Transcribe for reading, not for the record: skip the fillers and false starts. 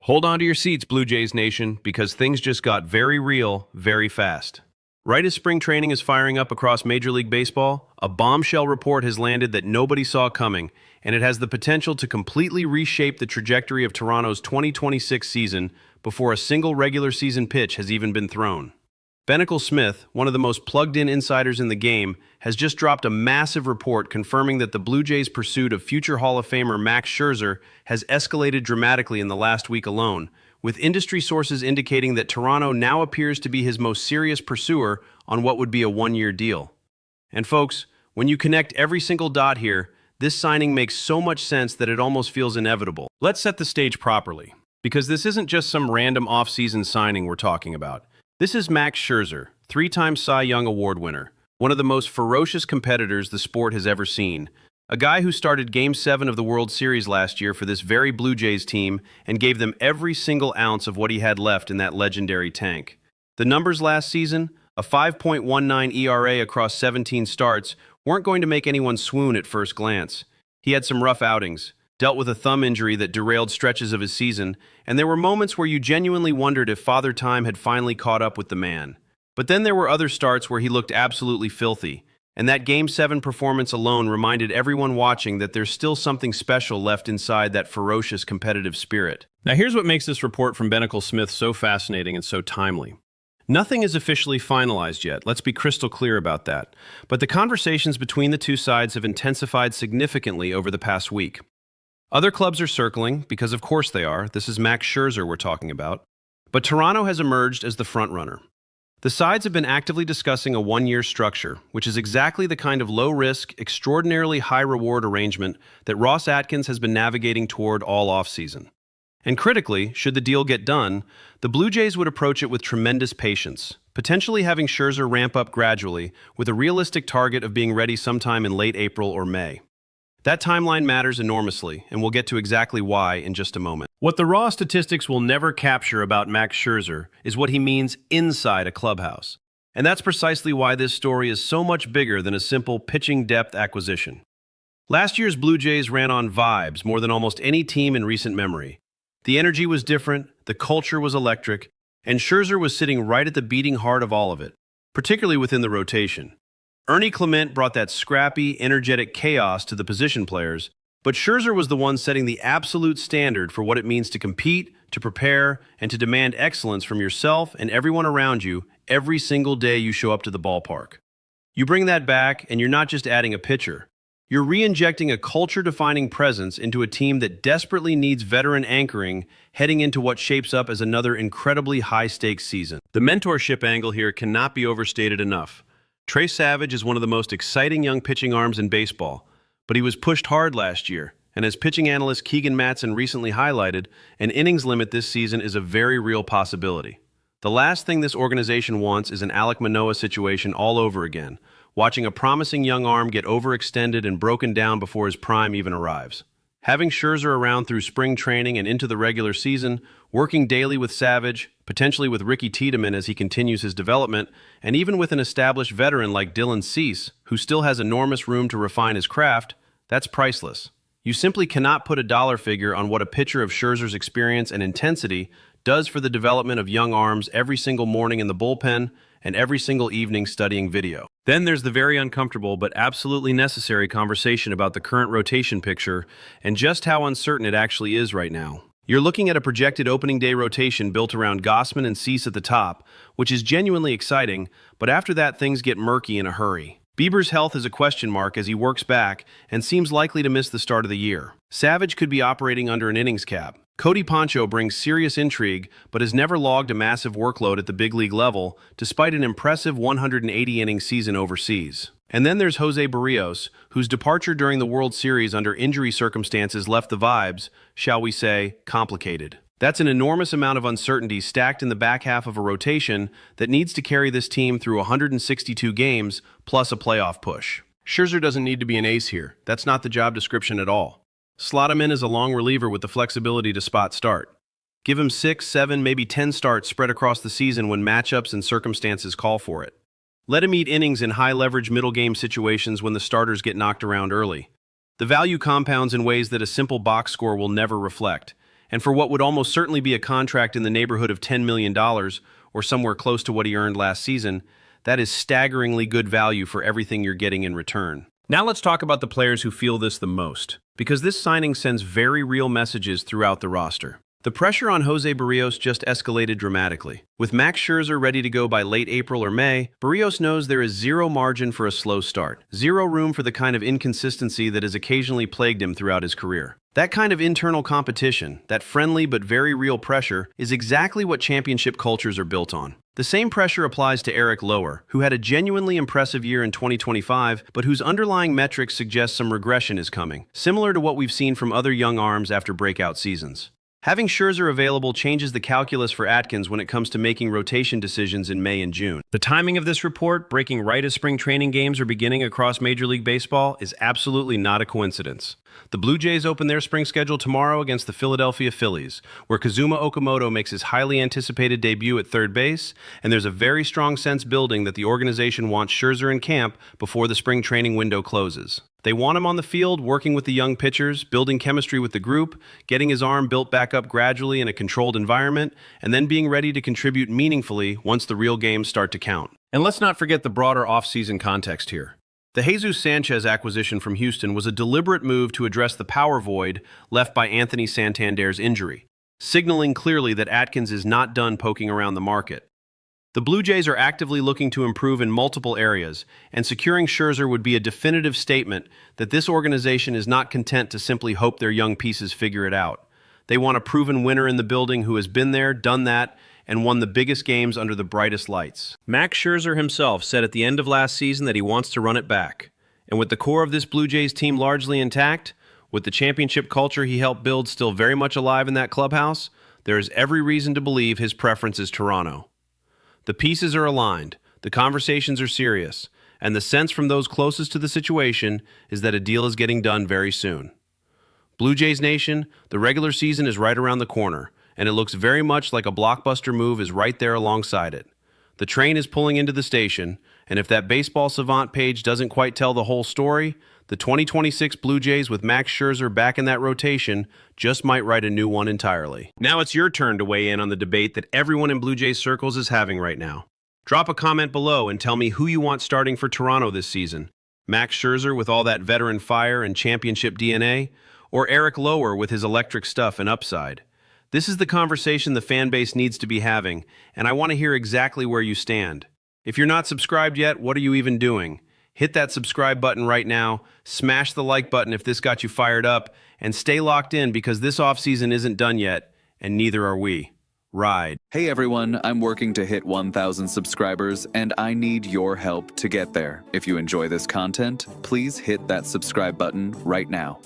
Hold on to your seats, Blue Jays Nation, because things just got very real very fast. Right as spring training is firing up across Major League Baseball, a bombshell report has landed that nobody saw coming, and it has the potential to completely reshape the trajectory of Toronto's 2026 season before a single regular season pitch has even been thrown. Bennicle Smith, one of the most plugged-in insiders in the game, has just dropped a massive report confirming that the Blue Jays' pursuit of future Hall of Famer Max Scherzer has escalated dramatically in the last week alone, with industry sources indicating that Toronto now appears to be his most serious pursuer on what would be a one-year deal. And folks, when you connect every single dot here, this signing makes so much sense that it almost feels inevitable. Let's set the stage properly, because this isn't just some random off-season signing we're talking about. This is Max Scherzer, three-time Cy Young Award winner, one of the most ferocious competitors the sport has ever seen. A guy who started Game 7 of the World Series last year for this very Blue Jays team and gave them every single ounce of what he had left in that legendary tank. The numbers last season, a 5.19 ERA across 17 starts, weren't going to make anyone swoon at first glance. He had some rough outings, dealt with a thumb injury that derailed stretches of his season, and there were moments where you genuinely wondered if Father Time had finally caught up with the man. But then there were other starts where he looked absolutely filthy, and that Game 7 performance alone reminded everyone watching that there's still something special left inside that ferocious competitive spirit. Now here's what makes this report from Bennicle Smith so fascinating and so timely. Nothing is officially finalized yet, let's be crystal clear about that, but the conversations between the two sides have intensified significantly over the past week. Other clubs are circling, because of course they are. This is Max Scherzer we're talking about. But Toronto has emerged as the frontrunner. The sides have been actively discussing a one-year structure, which is exactly the kind of low-risk, extraordinarily high-reward arrangement that Ross Atkins has been navigating toward all offseason. And critically, should the deal get done, the Blue Jays would approach it with tremendous patience, potentially having Scherzer ramp up gradually, with a realistic target of being ready sometime in late April or May. That timeline matters enormously, and we'll get to exactly why in just a moment. What the raw statistics will never capture about Max Scherzer is what he means inside a clubhouse. And that's precisely why this story is so much bigger than a simple pitching depth acquisition. Last year's Blue Jays ran on vibes more than almost any team in recent memory. The energy was different, the culture was electric, and Scherzer was sitting right at the beating heart of all of it, particularly within the rotation. Ernie Clement brought that scrappy, energetic chaos to the position players, but Scherzer was the one setting the absolute standard for what it means to compete, to prepare, and to demand excellence from yourself and everyone around you every single day you show up to the ballpark. You bring that back, and you're not just adding a pitcher. You're re-injecting a culture-defining presence into a team that desperately needs veteran anchoring heading into what shapes up as another incredibly high-stakes season. The mentorship angle here cannot be overstated enough. Trey Savage is one of the most exciting young pitching arms in baseball, but he was pushed hard last year, and as pitching analyst Keegan Matson recently highlighted, an innings limit this season is a very real possibility. The last thing this organization wants is an Alek Manoah situation all over again, watching a promising young arm get overextended and broken down before his prime even arrives. Having Scherzer around through spring training and into the regular season, working daily with Savage, potentially with Ricky Tiedemann as he continues his development, and even with an established veteran like Dylan Cease, who still has enormous room to refine his craft, that's priceless. You simply cannot put a dollar figure on what a pitcher of Scherzer's experience and intensity does for the development of young arms every single morning in the bullpen and every single evening studying video. Then there's the very uncomfortable but absolutely necessary conversation about the current rotation picture and just how uncertain it actually is right now. You're looking at a projected opening day rotation built around Gausman and Cease at the top, which is genuinely exciting, but after that things get murky in a hurry. Bieber's health is a question mark as he works back and seems likely to miss the start of the year. Savage could be operating under an innings cap. Cody Poncho brings serious intrigue, but has never logged a massive workload at the big league level, despite an impressive 180-inning season overseas. And then there's Jose Barrios, whose departure during the World Series under injury circumstances left the vibes, shall we say, complicated. That's an enormous amount of uncertainty stacked in the back half of a rotation that needs to carry this team through 162 games, plus a playoff push. Scherzer doesn't need to be an ace here. That's not the job description at all. Slot him in as a long reliever with the flexibility to spot start. Give him 6, 7, maybe 10 starts spread across the season when matchups and circumstances call for it. Let him eat innings in high-leverage middle-game situations when the starters get knocked around early. The value compounds in ways that a simple box score will never reflect, And for what would almost certainly be a contract in the neighborhood of $10 million, or somewhere close to what he earned last season, that is staggeringly good value for everything you're getting in return. Now let's talk about the players who feel this the most, because this signing sends very real messages throughout the roster. The pressure on Jose Barrios just escalated dramatically. With Max Scherzer ready to go by late April or May, Barrios knows there is zero margin for a slow start, zero room for the kind of inconsistency that has occasionally plagued him throughout his career. That kind of internal competition, that friendly but very real pressure, is exactly what championship cultures are built on. The same pressure applies to Eric Lower, who had a genuinely impressive year in 2025, but whose underlying metrics suggest some regression is coming, similar to what we've seen from other young arms after breakout seasons. Having Scherzer available changes the calculus for Atkins when it comes to making rotation decisions in May and June. The timing of this report, breaking right as spring training games are beginning across Major League Baseball, is absolutely not a coincidence. The Blue Jays open their spring schedule tomorrow against the Philadelphia Phillies, where Kazuma Okamoto makes his highly anticipated debut at third base, and there's a very strong sense building that the organization wants Scherzer in camp before the spring training window closes. They want him on the field, working with the young pitchers, building chemistry with the group, getting his arm built back up gradually in a controlled environment, and then being ready to contribute meaningfully once the real games start to count. And let's not forget the broader off-season context here. The Jesus Sanchez acquisition from Houston was a deliberate move to address the power void left by Anthony Santander's injury, signaling clearly that Atkins is not done poking around the market. The Blue Jays are actively looking to improve in multiple areas, and securing Scherzer would be a definitive statement that this organization is not content to simply hope their young pieces figure it out. They want a proven winner in the building who has been there, done that, and won the biggest games under the brightest lights. Max Scherzer himself said at the end of last season that he wants to run it back. And with the core of this Blue Jays team largely intact, with the championship culture he helped build still very much alive in that clubhouse, there is every reason to believe his preference is Toronto. The pieces are aligned, the conversations are serious, and the sense from those closest to the situation is that a deal is getting done very soon. Blue Jays Nation, the regular season is right around the corner, and it looks very much like a blockbuster move is right there alongside it. The train is pulling into the station, and if that Baseball Savant page doesn't quite tell the whole story, the 2026 Blue Jays with Max Scherzer back in that rotation just might write a new one entirely. Now it's your turn to weigh in on the debate that everyone in Blue Jays circles is having right now. Drop a comment below and tell me who you want starting for Toronto this season. Max Scherzer with all that veteran fire and championship DNA, or Eric Lower with his electric stuff and upside? This is the conversation the fan base needs to be having, and I want to hear exactly where you stand. If you're not subscribed yet, what are you even doing? Hit that subscribe button right now, smash the like button if this got you fired up, and stay locked in because this offseason isn't done yet, and neither are we. Ride. Hey everyone, I'm working to hit 1,000 subscribers, and I need your help to get there. If you enjoy this content, please hit that subscribe button right now.